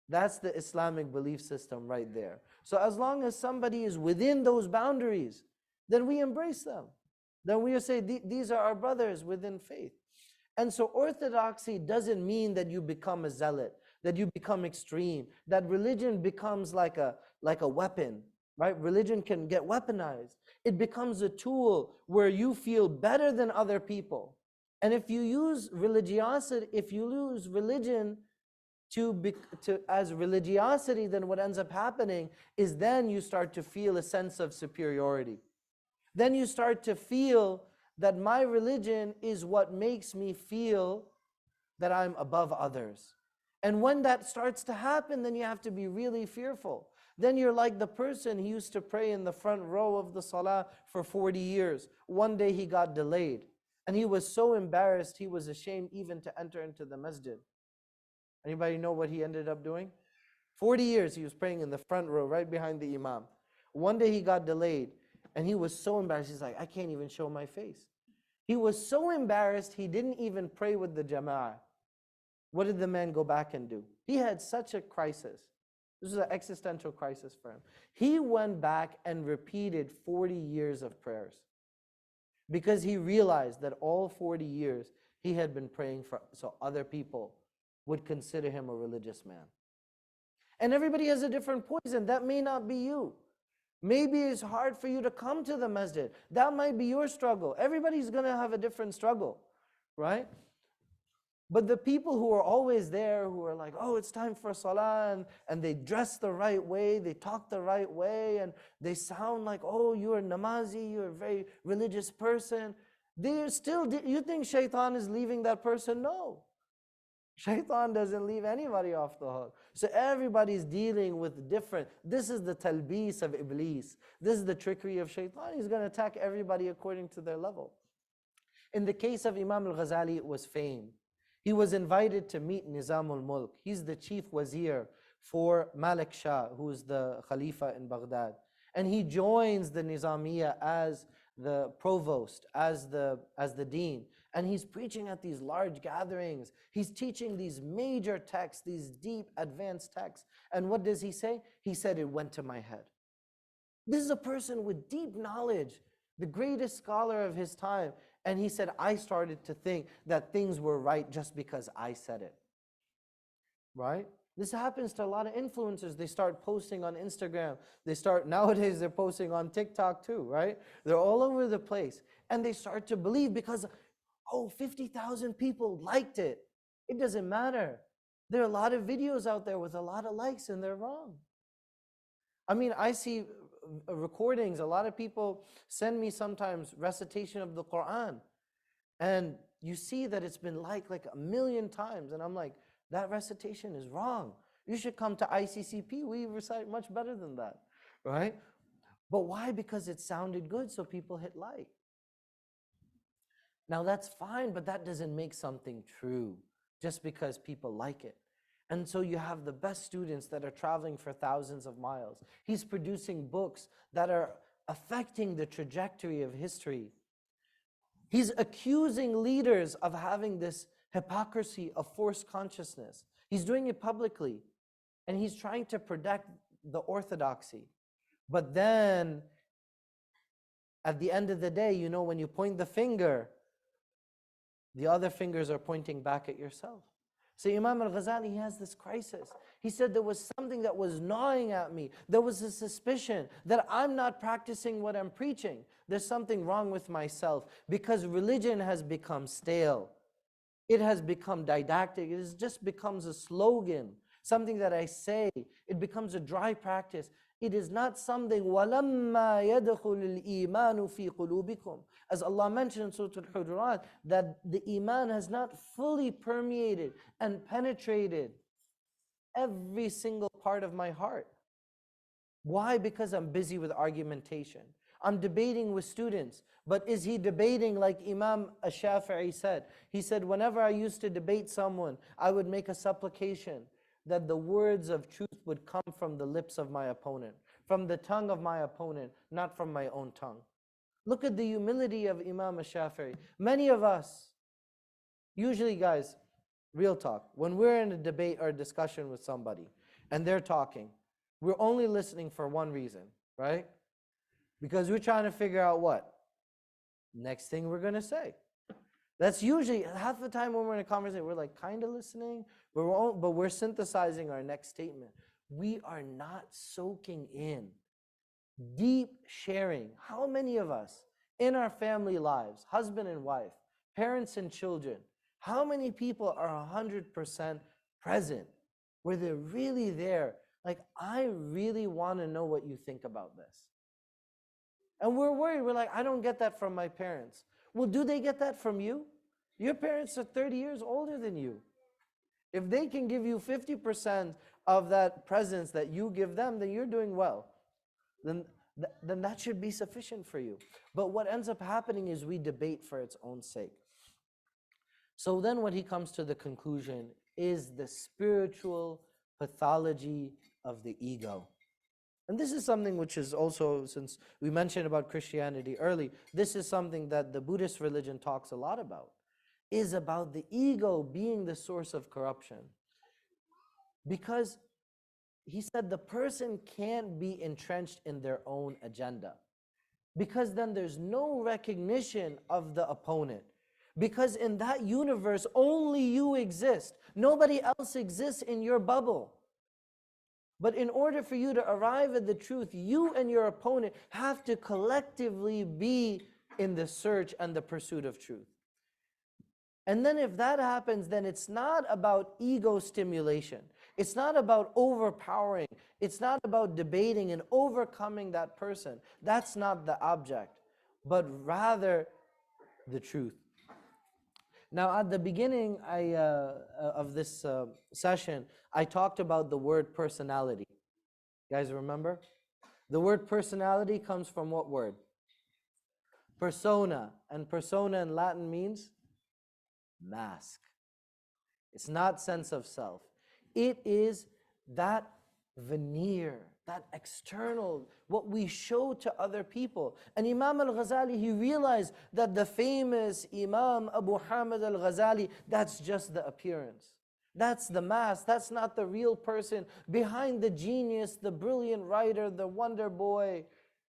That's the Islamic belief system right there. So as long as somebody is within those boundaries, then we embrace them. Then we say, these are our brothers within faith. And so orthodoxy doesn't mean that you become a zealot, that you become extreme, that religion becomes like a weapon. Right? Religion can get weaponized. It becomes a tool where you feel better than other people. And if you use religiosity, if you use religion as religiosity, then what ends up happening is then you start to feel a sense of superiority. Then you start to feel that my religion is what makes me feel that I'm above others. And when that starts to happen, then you have to be really fearful. Then you're like the person who used to pray in the front row of the salah for 40 years. One day he got delayed, and he was so embarrassed, he was ashamed even to enter into the masjid. Anybody know what he ended up doing? 40 years he was praying in the front row, right behind the Imam. One day he got delayed, and he was so embarrassed. He's like, I can't even show my face. He was so embarrassed, he didn't even pray with the jama'ah. What did the man go back and do? He had such a crisis. This was an existential crisis for him. He went back and repeated 40 years of prayers because he realized that all 40 years he had been praying for so other people would consider him a religious man. And everybody has a different poison. That may not be you. Maybe it's hard for you to come to the masjid. That might be your struggle. Everybody's going to have a different struggle, right? But the people who are always there, who are like, oh, it's time for salah, and they dress the right way, they talk the right way, and they sound like, oh, you're a namazi, you're a very religious person. They're still, you think shaitan is leaving that person? No. Shaitan doesn't leave anybody off the hook. So everybody's dealing with different, this is the talbis of Iblis. This is the trickery of shaitan. He's going to attack everybody according to their level. In the case of Imam al-Ghazali, it was fame. He was invited to meet Nizam al-Mulk. He's the chief wazir for Malik Shah, who is the Khalifa in Baghdad. And he joins the Nizamiya as the provost, as the dean. And he's preaching at these large gatherings. He's teaching these major texts, these deep, advanced texts. And what does he say? He said, it went to my head. This is a person with deep knowledge, the greatest scholar of his time. And he said, I started to think that things were right just because I said it. Right? This happens to a lot of influencers. They start posting on Instagram. Nowadays they're posting on TikTok too, right? They're all over the place. And they start to believe because, oh, 50,000 people liked it. It doesn't matter. There are a lot of videos out there with a lot of likes and they're wrong. I mean, I see recordings. A lot of people send me sometimes recitation of the Quran. And you see that it's been liked like 1 million times. And I'm like, that recitation is wrong. You should come to ICCP. We recite much better than that, right? But why? Because it sounded good, so people hit like. Now that's fine, but that doesn't make something true just because people like it. And so you have the best students that are traveling for thousands of miles. He's producing books that are affecting the trajectory of history. He's accusing leaders of having this hypocrisy of forced consciousness. He's doing it publicly, and he's trying to protect the orthodoxy. But then, at the end of the day, you know, when you point the finger, the other fingers are pointing back at yourself. So Imam al-Ghazali, he has this crisis. He said there was something that was gnawing at me. There was a suspicion that I'm not practicing what I'm preaching. There's something wrong with myself because religion has become stale. It has become didactic. It just becomes a slogan, something that I say. It becomes a dry practice. It is not something, وَلَمَّا يَدْخُلِ الْإِيمَانُ فِي قُلُوبِكُمْ. As Allah mentioned in Surah Al-Hujurat, that the Iman has not fully permeated and penetrated every single part of my heart. Why? Because I'm busy with argumentation. I'm debating with students. But is he debating like Imam Ash-Shafi'i said? He said, whenever I used to debate someone, I would make a supplication that the words of truth would come from the lips of my opponent, from the tongue of my opponent, not from my own tongue. Look at the humility of Imam Ash-Shafi'i. Many of us, usually guys, real talk, when we're in a debate or a discussion with somebody and they're talking, we're only listening for one reason, right? Because we're trying to figure out what? Next thing we're going to say. That's usually half the time when we're in a conversation, we're like kind of listening, but we're synthesizing our next statement. We are not soaking in deep sharing. How many of us in our family lives, husband and wife, parents and children, how many people are 100% present, where they're really there? Like, I really want to know what you think about this. And we're worried. We're like, I don't get that from my parents. Well, do they get that from you? Your parents are 30 years older than you. If they can give you 50% of that presence that you give them, then you're doing well. Then that should be sufficient for you. But what ends up happening is we debate for its own sake. So then what he comes to the conclusion is the spiritual pathology of the ego. And this is something which is also, since we mentioned about Christianity early, this is something that the Buddhist religion talks a lot about, is about the ego being the source of corruption. Because he said the person can't be entrenched in their own agenda, because then there's no recognition of the opponent. Because in that universe, only you exist. Nobody else exists in your bubble. But in order for you to arrive at the truth, you and your opponent have to collectively be in the search and the pursuit of truth. And then if that happens, then it's not about ego stimulation. It's not about overpowering. It's not about debating and overcoming that person. That's not the object, but rather the truth. Now, at the beginning of this session, I talked about the word personality. You guys remember? The word personality comes from what word? Persona. And persona in Latin means mask. It's not sense of self. It is that veneer, that external, what we show to other people. And Imam al-Ghazali, he realized that the famous Imam Abu Hamid al-Ghazali, that's just the appearance. That's the mask. That's not the real person. Behind the genius, the brilliant writer, the wonder boy,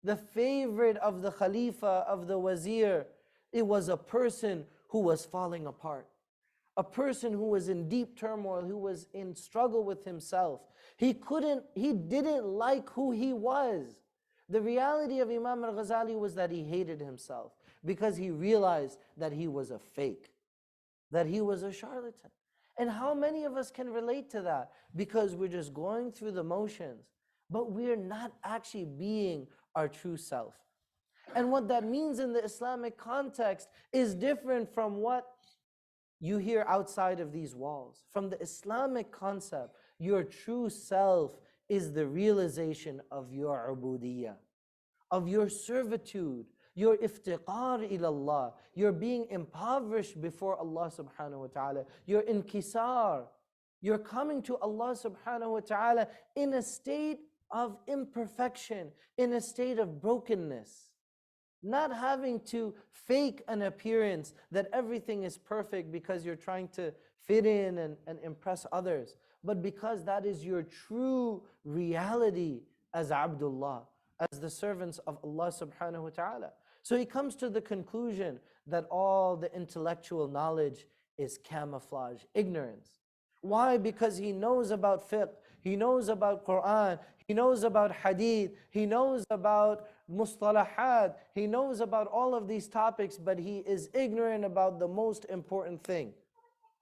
the favorite of the Khalifa, of the Wazir, it was a person who was falling apart. A person who was in deep turmoil, who was in struggle with himself. He didn't like who he was. The reality of Imam al-Ghazali was that he hated himself because he realized that he was a fake, that he was a charlatan. And how many of us can relate to that? Because we're just going through the motions, but we're not actually being our true self. And what that means in the Islamic context is different from what you hear outside of these walls. From the Islamic concept, your true self is the realization of your ubudiyyah, of your servitude, your iftiqar ilallah, your being impoverished before Allah subhanahu wa ta'ala, your inkisar, you're coming to Allah subhanahu wa ta'ala in a state of imperfection, in a state of brokenness. Not having to fake an appearance that everything is perfect because you're trying to fit in and impress others, but because that is your true reality as Abdullah, as the servants of Allah subhanahu wa ta'ala. So he comes to the conclusion that all the intellectual knowledge is camouflage, ignorance. Why? Because he knows about fiqh, he knows about Quran, he knows about hadith, he knows about mustalahat, he knows about all of these topics, but he is ignorant about the most important thing.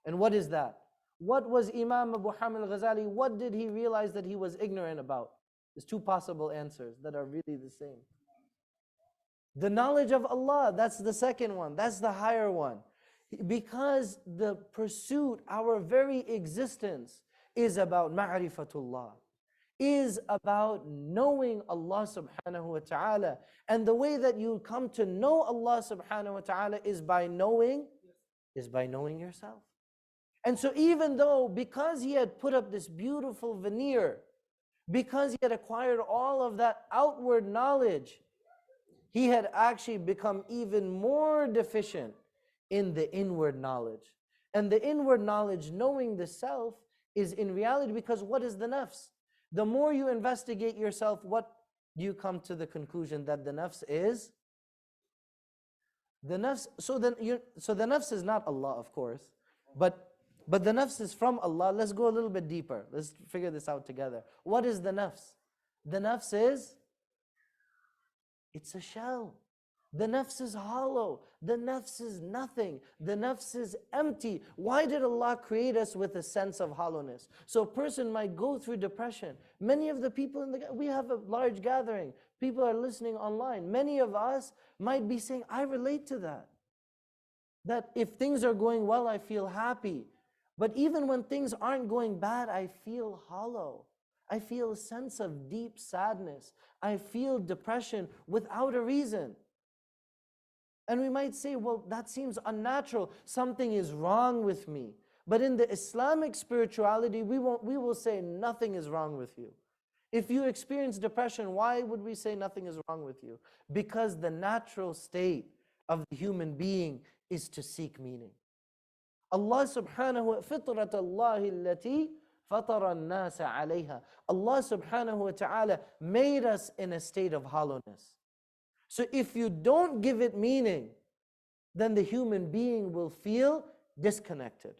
And what is that? What was Imam Abu Hamid al-Ghazali, what did he realize that he was ignorant about? There's two possible answers that are really the same. The knowledge of Allah, that's the second one, that's the higher one. Because the pursuit, our very existence, is about ma'rifatullah, is about knowing Allah subhanahu wa ta'ala. And the way that you come to know Allah subhanahu wa ta'ala is by knowing yourself. And so even though, because he had put up this beautiful veneer, because he had acquired all of that outward knowledge, he had actually become even more deficient in the inward knowledge. And the inward knowledge, knowing the self, is in reality, because what is the nafs? The more you investigate yourself, what do you come to the conclusion? That the nafs is? The nafs, so the nafs is not Allah, of course, but the nafs is from Allah. Let's go a little bit deeper. Let's figure this out together. What is the nafs? The nafs is? It's a shell. The nafs is hollow. The nafs is nothing. The nafs is empty. Why did Allah create us with a sense of hollowness? So a person might go through depression. Many of the people we have a large gathering. People are listening online. Many of us might be saying, I relate to that. That if things are going well, I feel happy. But even when things aren't going bad, I feel hollow. I feel a sense of deep sadness. I feel depression without a reason. And we might say, well, that seems unnatural. Something is wrong with me. But in the Islamic spirituality, we will say nothing is wrong with you. If you experience depression, why would we say nothing is wrong with you? Because the natural state of the human being is to seek meaning. Allah subhanahu wa ta'ala, فِطْرَةَ اللَّهِ الَّتِي فَطَرَ النَّاسَ عَلَيْهَا. Allah subhanahu wa ta'ala made us in a state of hollowness. So if you don't give it meaning, then the human being will feel disconnected.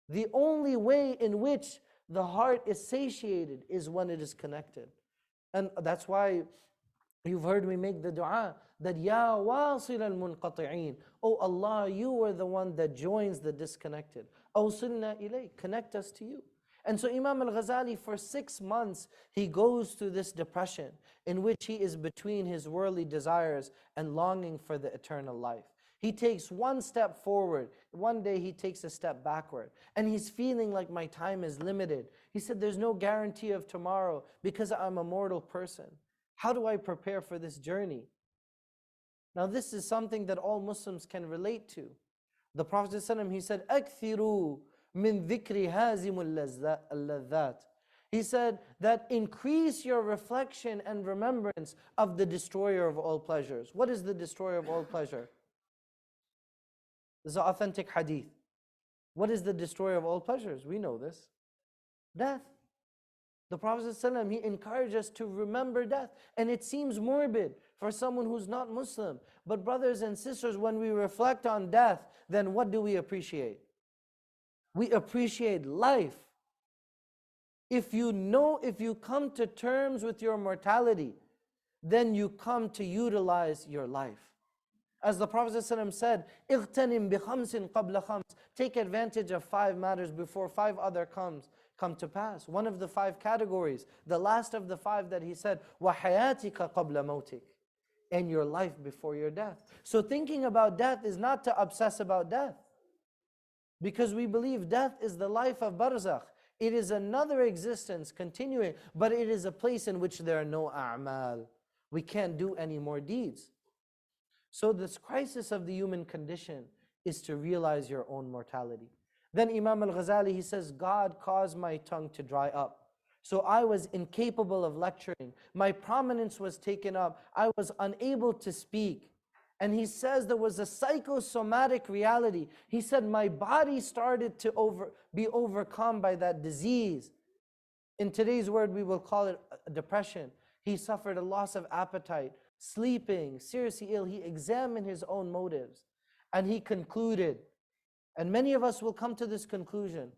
The only way in which the heart is satiated is when it is connected. And that's why you've heard me make the dua that Ya wasil al-munqati'een. Oh Allah, you are the one that joins the disconnected. Awsilna ilayk, connect us to you. And so Imam al-Ghazali, for 6 months, he goes through this depression in which he is between his worldly desires and longing for the eternal life. He takes one step forward. One day he takes a step backward. And he's feeling like my time is limited. He said, there's no guarantee of tomorrow because I'm a mortal person. How do I prepare for this journey? Now this is something that all Muslims can relate to. The Prophet ﷺ, he said, أَكْثِرُوا مِن ذِكْرِ هَازِمُ اللَّذَّاتِ. He said that increase your reflection and remembrance of the destroyer of all pleasures. What is the destroyer of all pleasure? This is an authentic hadith. What is the destroyer of all pleasures? We know this. Death. The Prophet ﷺ, he encouraged us to remember death. And it seems morbid for someone who's not Muslim. But brothers and sisters, when we reflect on death, then what do we appreciate? We appreciate life. If you come to terms with your mortality, then you come to utilize your life. As the Prophet ﷺ said, اغتنم بخمس قبل خمس. Take advantage of 5 matters before 5 other come to pass. One of the 5 categories, the last of the 5 that he said, وَحَيَاتِكَ قَبْلَ مَوْتِكَ. And your life before your death. So thinking about death is not to obsess about death. Because we believe death is the life of barzakh. It is another existence continuing, but it is a place in which there are no a'mal. We can't do any more deeds. So this crisis of the human condition is to realize your own mortality. Then Imam al-Ghazali, he says, God caused my tongue to dry up. So I was incapable of lecturing. My prominence was taken up. I was unable to speak. And he says there was a psychosomatic reality. He said my body started to be overcome by that disease. In today's word, we will call it depression. He suffered a loss of appetite, sleeping, seriously ill. He examined his own motives. And he concluded, and many of us will come to this conclusion,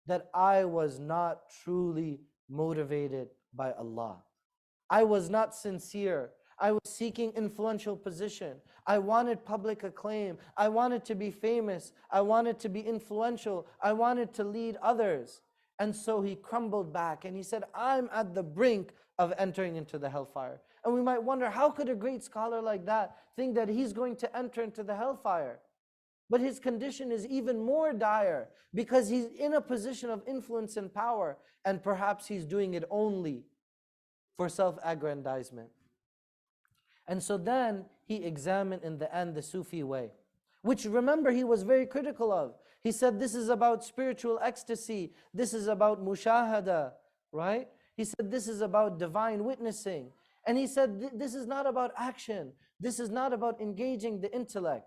that I was not truly motivated by Allah. I was not sincere. I was seeking influential position. I wanted public acclaim. I wanted to be famous. I wanted to be influential. I wanted to lead others. And so he crumbled back and he said, I'm at the brink of entering into the hellfire. And we might wonder, how could a great scholar like that think that he's going to enter into the hellfire? But his condition is even more dire because he's in a position of influence and power, and perhaps he's doing it only for self-aggrandizement. And so then he examined in the end the Sufi way, which remember he was very critical of. He said this is about spiritual ecstasy, this is about mushahada, right? He said this is about divine witnessing. And he said this is not about action, this is not about engaging the intellect.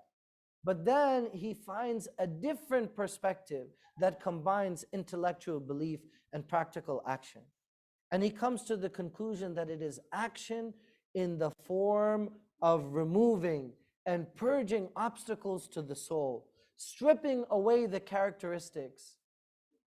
But then he finds a different perspective that combines intellectual belief and practical action. And he comes to the conclusion that it is action in the form of removing and purging obstacles to the soul, stripping away the characteristics,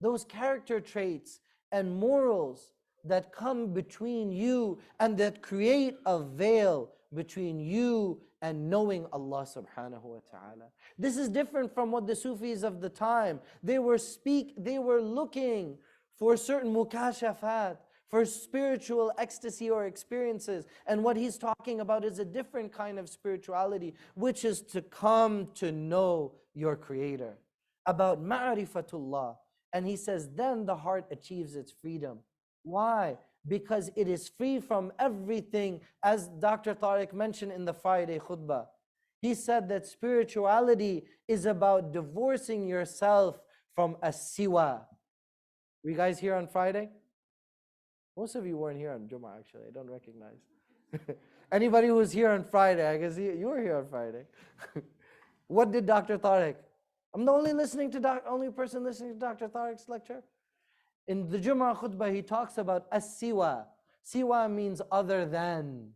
those character traits and morals that come between you and that create a veil between you and knowing Allah subhanahu wa ta'ala. This is different from what the Sufis of the time, they were looking for certain mukashafat, for spiritual ecstasy or experiences. And what he's talking about is a different kind of spirituality, which is to come to know your Creator, about ma'rifatullah. And he says, then the heart achieves its freedom. Why? Because it is free from everything, as Dr. Tariq mentioned in the Friday khutbah. He said that spirituality is about divorcing yourself from as-siwa. Were you guys here on Friday? Most of you weren't here on Jummah, actually. I don't recognize. Anybody who was here on Friday, I guess you were here on Friday. What did Dr. Tariq? I'm the only person listening to Dr. Tariq's lecture. In the Jummah khutbah, he talks about as-siwa. Siwa means other than.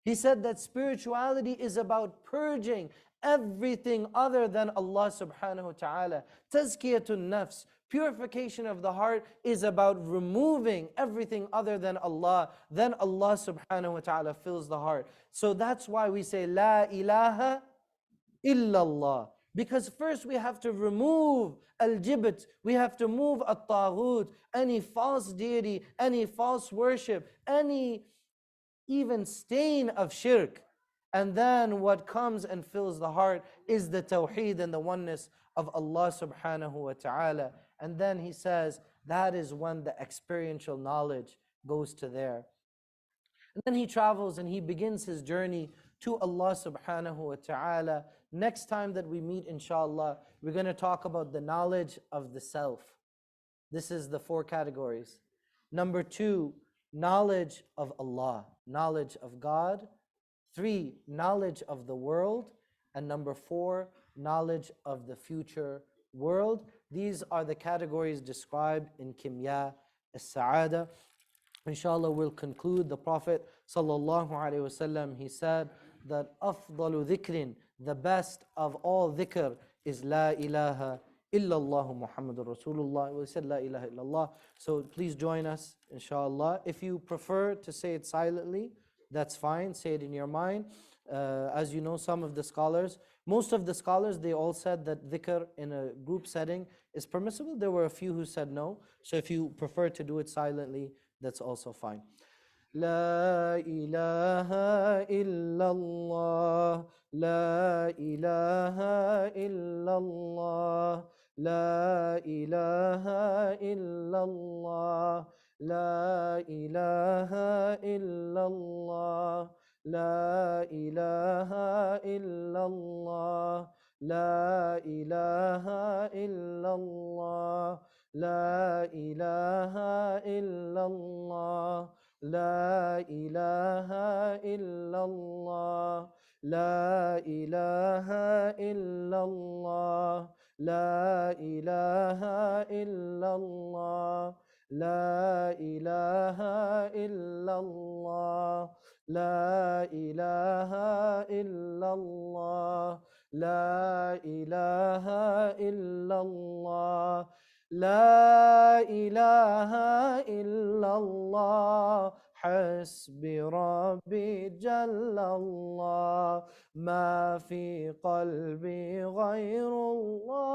He said that spirituality is about purging everything other than Allah subhanahu wa ta'ala. Tazkiyatun nafs, purification of the heart, is about removing everything other than Allah. Then Allah subhanahu wa ta'ala fills the heart. So that's why we say, La ilaha illallah. Because first we have to remove al-jibt, we have to move at-taghut, any false deity, any false worship, any even stain of shirk. And then what comes and fills the heart is the tawheed and the oneness of Allah subhanahu wa ta'ala. And then he says, that is when the experiential knowledge goes to there. And then he travels and he begins his journey to Allah subhanahu wa ta'ala. Next time that we meet, inshallah, we're going to talk about the knowledge of the self. This is the 4 categories. Number 2, knowledge of Allah, knowledge of God. 3, knowledge of the world. And number 4, knowledge of the future world. These are the categories described in Kimya as-Sa'ada. Inshallah, we'll conclude. The Prophet sallallahu alaihi wasallam, he said that afdalu dhikrin, the best of all dhikr, is La ilaha illallah Muhammadur Rasulullah. We said La ilaha illallah. So please join us, inshallah. If you prefer to say it silently, that's fine. Say it in your mind. As you know, most of the scholars, they all said that dhikr in a group setting is permissible. There were a few who said no. So if you prefer to do it silently, that's also fine. La ilaha illallah, la ilaha illallah, la ilaha illallah, la ilaha illallah, la ilaha illallah, la ilaha illallah, la ilaha illallah, la ilaha illallah, la ilaha illallah, la ilaha illallah, la ilaha illallah, la ilaha illallah, la ilaha illallah, la ilaha illallah, hasbi rabbi jallallah, ma fi qalbi ghayrullah,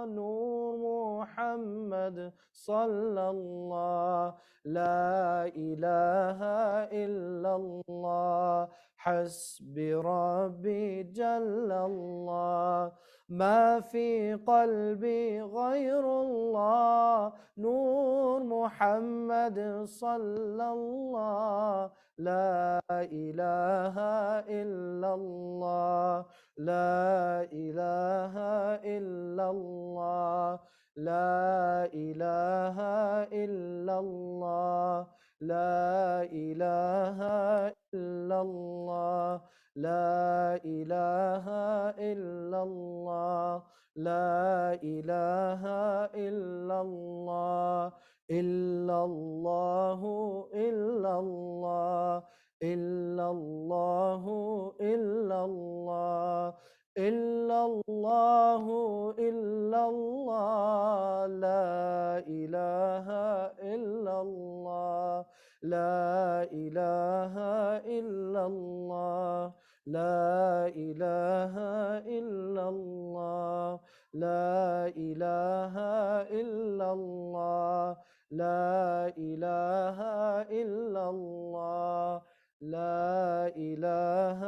nur Muhammad sallallah, la ilaha illallah, hasbi rabbi jallallah, ما في قلبي غير الله نور محمد صلى الله لا إله إلا الله لا إله إلا الله لا إله إلا الله لا إله إلا الله لا إله إلا الله لا إله إلا الله إلا الله إلا الله إلا الله إلا الله إلا الله إلا الله لا إله إلا الله لا إله إلا الله لا إله إلا الله لا إله إلا الله لا إله إلا الله لا إله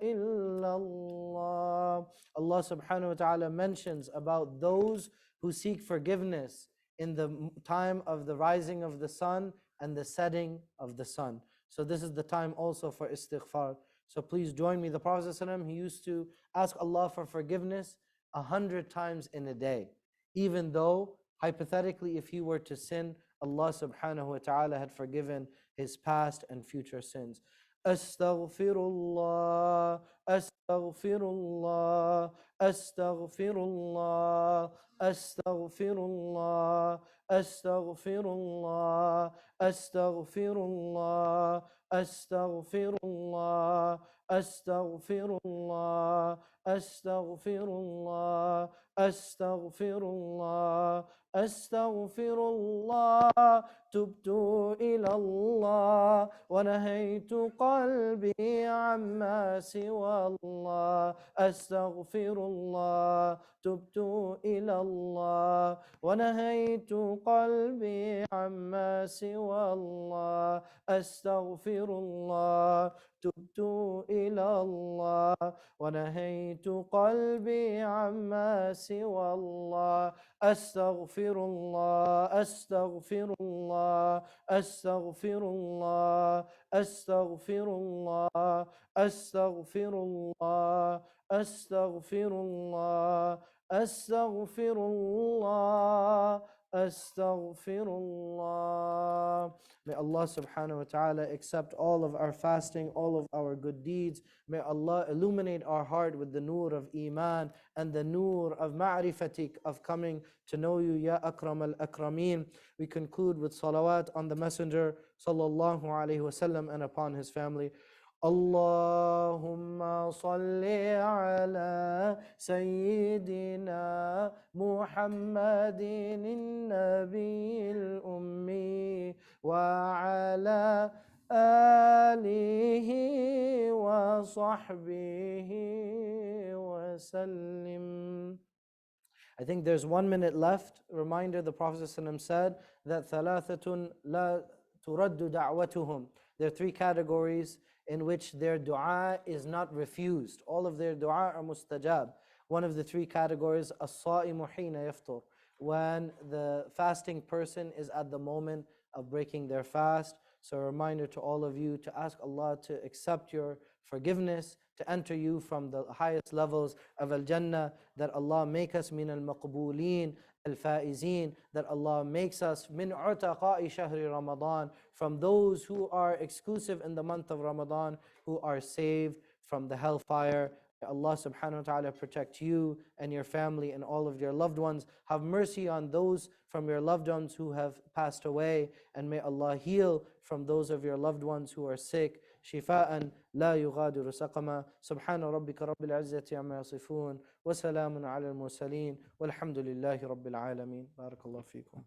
إلا الله. Allah subhanahu wa ta'ala mentions about those who seek forgiveness in the time of the rising of the sun and the setting of the sun. So this is the time also for istighfar. So please join me. The Prophet ﷺ, he used to ask Allah for forgiveness 100 times in a day. even though hypothetically if he were to sin, Allah subhanahu wa ta'ala had forgiven his past and future sins. Astaghfirullah, astaghfirullah, astaghfirullah, astaghfirullah, astaghfirullah, astaghfirullah, astaghfirullah, astaghfirullah, astaghfirullah, astaghfirullah, astaghfirullah. تبت إلى الله ونهيت قلبي عما سوى الله. أستغفر الله. تبت إلى الله ونهيت قلبي عما سوى الله. أستغفر الله. تبت إلى الله ونهيت قلبي عما سوى الله. أستغفر الله. أستغفر الله. أستغفر الله. أستغفر الله. أستغفر الله. أستغفر الله. أستغفر الله. أستغفر الله. May Allah subhanahu wa ta'ala accept all of our fasting, all of our good deeds. May Allah illuminate our heart with the nur of Iman and the nur of ma'rifatik, of coming to know you, Ya Akram al-Akrameen. We conclude with salawat on the Messenger sallallahu alayhi wa sallam and upon his family. اللهم صل على سيدنا محمد النبي الأمي وعلى آله وصحبه وسلم. I think there's 1 minute left. Reminder, the Prophet ﷺ said that ثلاثة لا ترد دعوتهم. There are 3 categories in which their dua is not refused. All of their dua are mustajab. One of the 3 categories, as-sa'imu hina yaftur, when the fasting person is at the moment of breaking their fast. So a reminder to all of you to ask Allah to accept your forgiveness, to enter you from the highest levels of Al-Jannah, that Allah make us min al-maqbooleen, al-faizeen, that Allah makes us min utaqa'i shahri Ramadan, from those who are exclusive in the month of Ramadan, who are saved from the hellfire. May Allah subhanahu wa ta'ala protect you and your family and all of your loved ones. Have mercy on those from your loved ones who have passed away, and may Allah heal from those of your loved ones who are sick. شفاء لا يغادر سقما. سبحان ربك رب العزة عما يصفون وسلام على المرسلين والحمد لله رب العالمين. بارك الله فيكم.